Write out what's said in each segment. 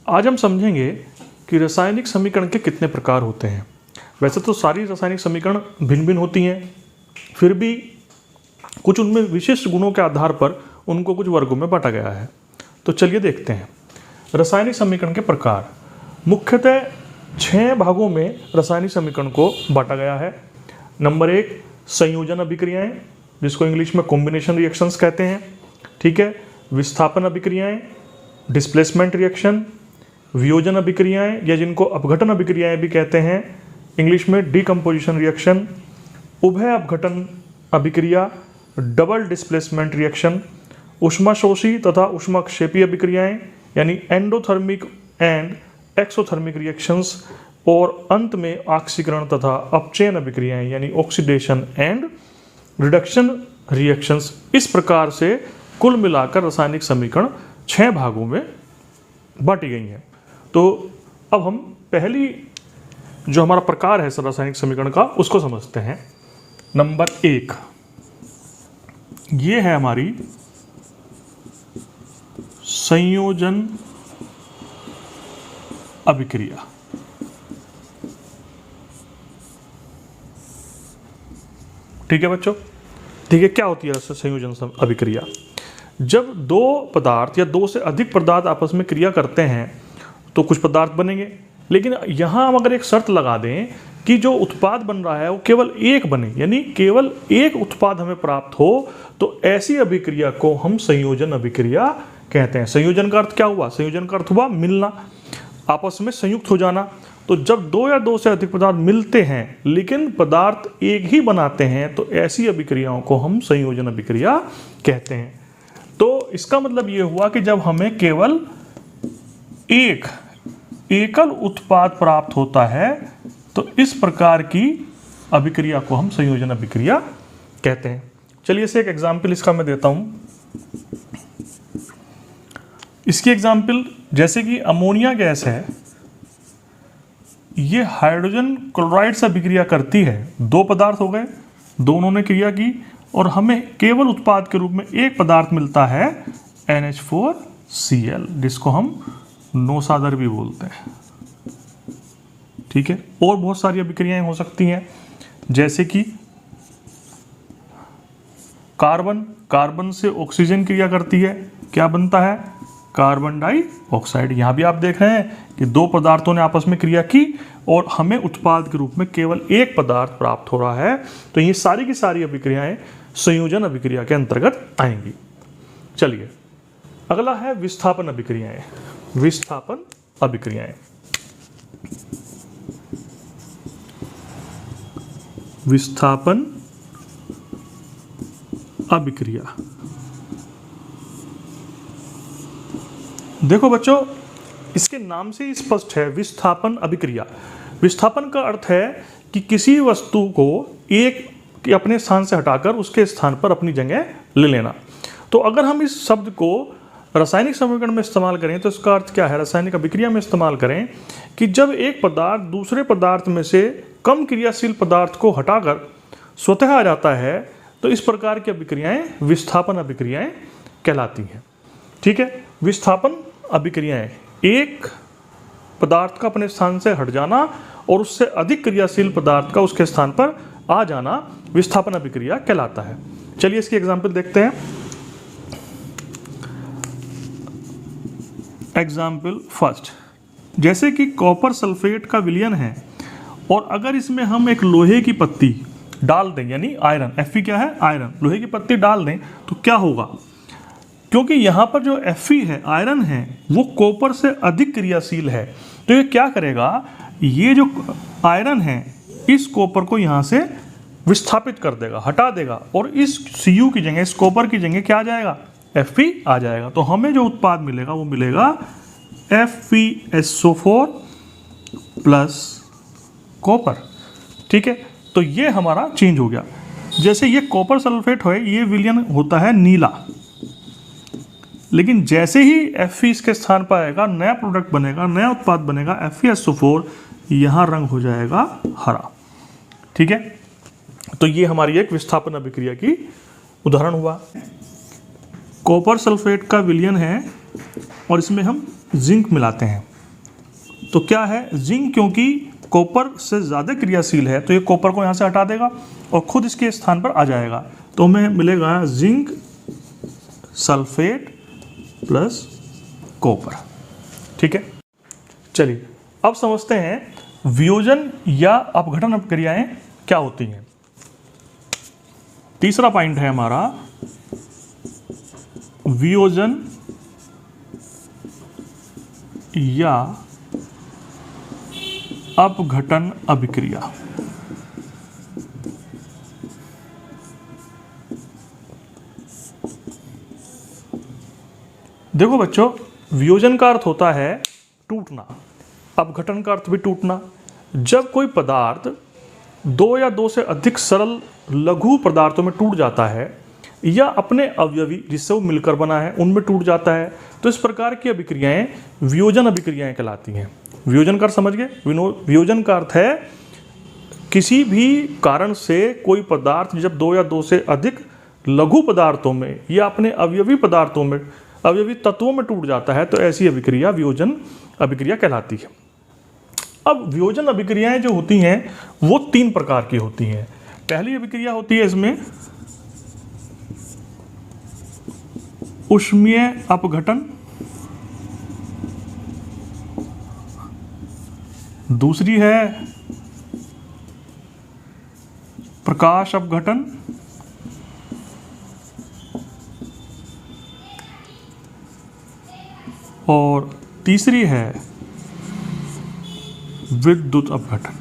आज हम समझेंगे कि रासायनिक समीकरण के कितने प्रकार होते हैं। वैसे तो सारी रासायनिक समीकरण भिन्न भिन्न होती हैं, फिर भी कुछ उनमें विशिष्ट गुणों के आधार पर उनको कुछ वर्गों में बांटा गया है। तो चलिए देखते हैं। रासायनिक समीकरण के प्रकार मुख्यतः 6 भागों में रासायनिक समीकरण को बांटा गया है। नंबर 1 संयोजन अभिक्रियाएं, जिसको इंग्लिश में कॉम्बिनेशन रिएक्शंस कहते हैं। ठीक है। विस्थापन अभिक्रियाएं, डिस्प्लेसमेंट रिएक्शन, वियोजन अभिक्रियाएं या जिनको अपघटन अभिक्रियाएं भी कहते हैं, इंग्लिश में डीकम्पोजिशन रिएक्शन, उभय अपघटन अभिक्रिया, डबल डिस्प्लेसमेंट रिएक्शन, ऊष्माशोषी तथा ऊष्माक्षेपी अभिक्रियाएं यानी एंडोथर्मिक एंड एक्सोथर्मिक रिएक्शंस, और अंत में ऑक्सीकरण तथा अपचयन अभिक्रियाएं यानी ऑक्सीडेशन एंड रिडक्शन रिएक्शंस। इस प्रकार से कुल मिलाकर रासायनिक समीकरण 6 भागों में बांटी गई हैं। तो अब हम पहली जो हमारा प्रकार है रासायनिक समीकरण का उसको समझते हैं। नंबर 1 ये है हमारी संयोजन अभिक्रिया। ठीक है बच्चों। ठीक है, क्या होती है संयोजन अभिक्रिया? जब दो पदार्थ या दो से अधिक पदार्थ आपस में क्रिया करते हैं तो कुछ पदार्थ बनेंगे, लेकिन यहाँ हम अगर एक शर्त लगा दें कि जो उत्पाद बन रहा है वो केवल एक बने, यानी केवल एक उत्पाद हमें प्राप्त हो, तो ऐसी अभिक्रिया को हम संयोजन अभिक्रिया कहते हैं। संयोजन का अर्थ क्या हुआ? संयोजन का अर्थ हुआ मिलना, आपस में संयुक्त हो जाना। तो जब दो या दो से अधिक पदार्थ मिलते हैं लेकिन पदार्थ एक ही बनाते हैं तो ऐसी अभिक्रियाओं को हम संयोजन अभिक्रिया कहते हैं। तो इसका मतलब ये हुआ कि जब हमें केवल एक एकल उत्पाद प्राप्त होता है तो इस प्रकार की अभिक्रिया को हम संयोजन अभिक्रिया कहते हैं। चलिए इसे एक एग्जाम्पल इसका मैं देता हूं। इसकी एग्जाम्पल जैसे कि अमोनिया गैस है, ये हाइड्रोजन क्लोराइड से अभिक्रिया करती है। दो पदार्थ हो गए, दोनों ने क्रिया की और हमें केवल उत्पाद के रूप में एक पदार्थ मिलता है NH4Cl, जिसको हम नौसादर भी बोलते हैं। ठीक है। और बहुत सारी अभिक्रियाएं हो सकती हैं, जैसे कि कार्बन से ऑक्सीजन क्रिया करती है, क्या बनता है? Carbon dioxide. यहां भी आप देख रहे हैं कि दो पदार्थों ने आपस में क्रिया की और हमें उत्पाद के रूप में केवल एक पदार्थ प्राप्त हो रहा है। तो ये सारी की सारी अभिक्रियाएं संयोजन अभिक्रिया के अंतर्गत आएंगी। चलिए अगला है विस्थापन अभिक्रियाएं। विस्थापन अभिक्रियाएं, विस्थापन अभिक्रिया। देखो बच्चों, इसके नाम से ही स्पष्ट है, विस्थापन अभिक्रिया। विस्थापन का अर्थ है कि किसी वस्तु को एक अपने स्थान से हटाकर उसके स्थान पर अपनी जगह ले लेना। तो अगर हम इस शब्द को रासायनिक समीकरण में इस्तेमाल करें तो इसका अर्थ क्या है? रासायनिक अभिक्रिया में इस्तेमाल करें कि जब एक पदार्थ दूसरे पदार्थ में से कम क्रियाशील पदार्थ को हटाकर स्वतः आ जाता है तो इस प्रकार की अभिक्रियाएं विस्थापन अभिक्रियाएं कहलाती हैं। ठीक है। विस्थापन अभिक्रियाएं एक पदार्थ का अपने स्थान से हट जाना और उससे अधिक क्रियाशील पदार्थ का उसके स्थान पर आ जाना विस्थापन अभिक्रिया कहलाता है। चलिए इसकी एग्जाम्पल देखते हैं। एग्जाम्पल फर्स्ट, जैसे कि कॉपर सल्फेट का विलयन है और अगर इसमें हम एक लोहे की पत्ती डाल दें, यानी आयरन, Fe क्या है? आयरन। लोहे की पत्ती डाल दें तो क्या होगा? क्योंकि यहाँ पर जो Fe है, आयरन है, वो कॉपर से अधिक क्रियाशील है, तो ये क्या करेगा? ये जो आयरन है इस कॉपर को यहाँ से विस्थापित कर देगा, हटा देगा, और इस Cu की जगह, इस कॉपर की जगह क्या आ जाएगा? Fe आ जाएगा। तो हमें जो उत्पाद मिलेगा वो मिलेगा FeSO4 प्लस कॉपर। ठीक है। तो ये हमारा चेंज हो गया। जैसे ये कॉपर सल्फेट है, ये विलयन होता है नीला, लेकिन जैसे ही Fe इसके स्थान पर आएगा, नया प्रोडक्ट बनेगा, नया उत्पाद बनेगा FeSO4, यहाँ रंग हो जाएगा हरा। ठीक है। तो ये हमारी एक विस्थापन अभिक्रिया की उदाहरण हुआ। कॉपर सल्फेट का विलयन है और इसमें हम जिंक मिलाते हैं, तो क्या है, जिंक क्योंकि कॉपर से ज़्यादा क्रियाशील है तो ये कॉपर को यहाँ से हटा देगा और खुद इसके स्थान पर आ जाएगा, तो हमें मिलेगा जिंक सल्फेट प्लस कॉपर। ठीक है, चलिए अब समझते हैं वियोजन या अपघटन अभिक्रियाएं क्या होती हैं। तीसरा पॉइंट है हमारा वियोजन या अपघटन अभिक्रिया। देखो बच्चों, वियोजन का अर्थ होता है टूटना, अपघटन का अर्थ भी टूटना। जब कोई पदार्थ दो या दो से अधिक सरल लघु पदार्थों में टूट जाता है या अपने अवयवी जिससे वो मिलकर बना है उनमें टूट जाता है, तो इस प्रकार की अभिक्रियाएं वियोजन अभिक्रियाएं कहलाती हैं। वियोजन का अर्थ समझ गए? वियोजन का अर्थ है किसी भी कारण से कोई पदार्थ जब दो या दो से अधिक लघु पदार्थों में या अपने अवयवी पदार्थों में, अवयवी तत्वों में टूट जाता है, तो ऐसी अभिक्रिया वियोजन अभिक्रिया कहलाती है। अब वियोजन अभिक्रियाएं जो होती हैं वो तीन प्रकार की होती हैं। पहली अभिक्रिया होती है इसमें ऊष्मीय अपघटन, दूसरी है प्रकाश अपघटन, और तीसरी है विद्युत अपघटन।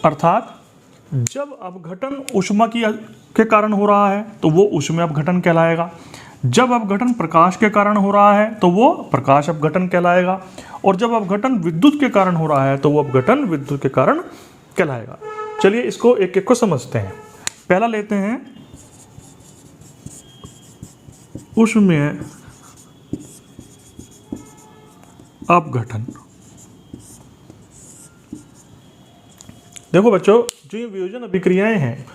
अर्थात जब अपघटन ऊष्मा के कारण हो रहा है तो वो ऊष्मीय अपघटन कहलाएगा, जब अपघटन प्रकाश के कारण हो रहा है तो वो प्रकाश अपघटन कहलाएगा, और जब अपघटन विद्युत के कारण हो रहा है तो वो अपघटन विद्युत के कारण कहलाएगा। चलिए इसको एक एक को समझते हैं। पहला लेते हैं ऊष्मीय अपघटन। देखो बच्चों, जो ये वियोजन अभिक्रियाएं हैं,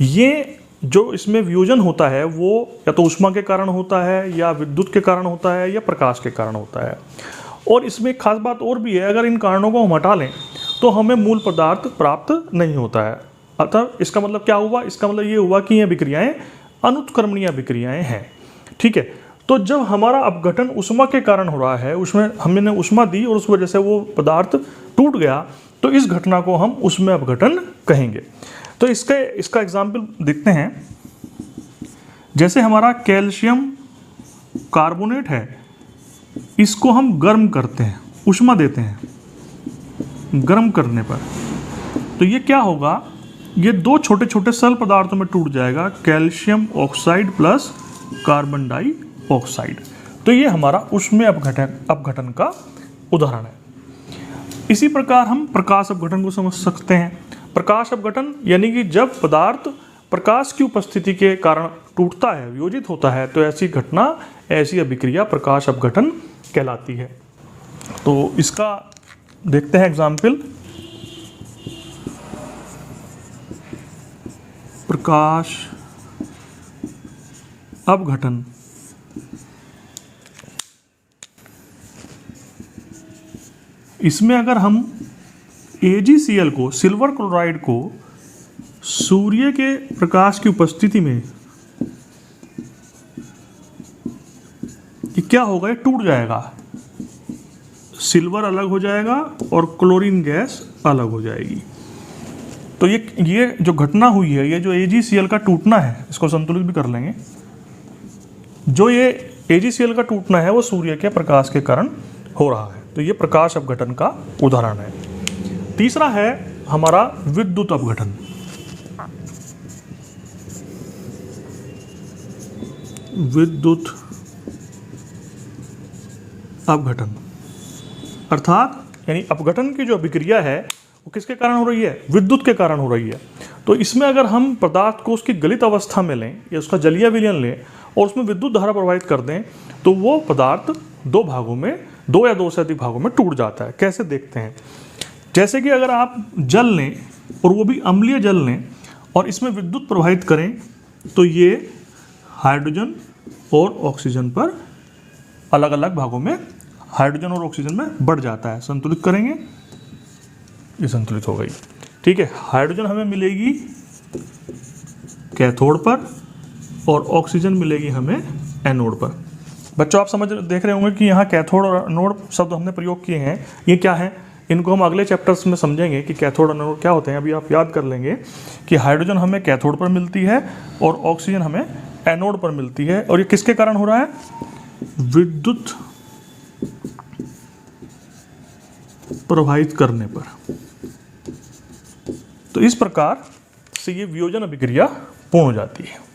ये जो इसमें वियोजन होता है वो या तो ऊष्मा के कारण होता है या विद्युत के कारण होता है या प्रकाश के कारण होता है। और इसमें एक खास बात और भी है, अगर इन कारणों को हम हटा लें तो हमें मूल पदार्थ प्राप्त नहीं होता है। अतः इसका मतलब क्या हुआ? इसका मतलब ये हुआ कि ये अभिक्रियाएं अनुत्क्रमणीय अभिक्रियाएं हैं। ठीक है, तो जब हमारा अपघटन ऊष्मा के कारण हो रहा है, उसमें हमने ऊष्मा दी और उस वजह से वो पदार्थ टूट गया, तो इस घटना को हम ऊष्मीय अपघटन कहेंगे। तो इसका एग्जाम्पल देखते हैं। जैसे हमारा कैल्शियम कार्बोनेट है, इसको हम गर्म करते हैं, ऊष्मा देते हैं गर्म करने पर, तो ये क्या होगा, ये दो छोटे छोटे सरल पदार्थों में टूट जाएगा, calcium oxide plus carbon dioxide. तो ये हमारा ऊष्मीय अपघटन का उदाहरण है। इसी प्रकार हम प्रकाश अपघटन को समझ सकते हैं। प्रकाश अपघटन यानी कि जब पदार्थ प्रकाश की उपस्थिति के कारण टूटता है, वियोजित होता है, तो ऐसी घटना, ऐसी अभिक्रिया प्रकाश अपघटन कहलाती है। तो इसका देखते हैं एग्जाम्पल। प्रकाश अपघटन इसमें अगर हम AgCl को, सिल्वर क्लोराइड को सूर्य के प्रकाश की उपस्थिति में, ये क्या होगा, ये टूट जाएगा, सिल्वर अलग हो जाएगा और क्लोरीन गैस अलग हो जाएगी। तो ये जो घटना हुई है, ये जो AgCl का टूटना है, इसको संतुलित भी कर लेंगे। जो ये AgCl का टूटना है वो सूर्य के प्रकाश के कारण हो रहा है, तो ये प्रकाश अपघटन का उदाहरण है। तीसरा है हमारा विद्युत अपघटन। विद्युत अपघटन अर्थात यानी अपघटन की जो अभिक्रिया है वो किसके कारण हो रही है? विद्युत के कारण हो रही है। तो इसमें अगर हम पदार्थ को उसकी गलित अवस्था में लें या उसका जलीय विलयन लें और उसमें विद्युत धारा प्रवाहित कर दें, तो वो पदार्थ दो भागों में, दो या दो से अधिक भागों में टूट जाता है। कैसे देखते हैं? जैसे कि अगर आप जल लें और वो भी अम्लीय जल लें और इसमें विद्युत प्रवाहित करें, तो ये हाइड्रोजन और ऑक्सीजन पर अलग अलग भागों में हाइड्रोजन और ऑक्सीजन में बढ़ जाता है। संतुलित करेंगे, ये संतुलित हो गई। ठीक है, हाइड्रोजन हमें मिलेगी कैथोड पर और ऑक्सीजन मिलेगी हमें एनोड पर। बच्चों आप देख रहे होंगे कि यहाँ कैथोड और एनोड शब्द हमने प्रयोग किए हैं, ये क्या है, इनको हम अगले चैप्टर्स में समझेंगे कि कैथोड और एनोड क्या होते हैं। अभी आप याद कर लेंगे कि हाइड्रोजन हमें कैथोड पर मिलती है और ऑक्सीजन हमें एनोड पर मिलती है, और ये किसके कारण हो रहा है, विद्युत प्रवाहित करने पर। तो इस प्रकार से ये वियोजन अभिक्रिया पूर्ण हो जाती है।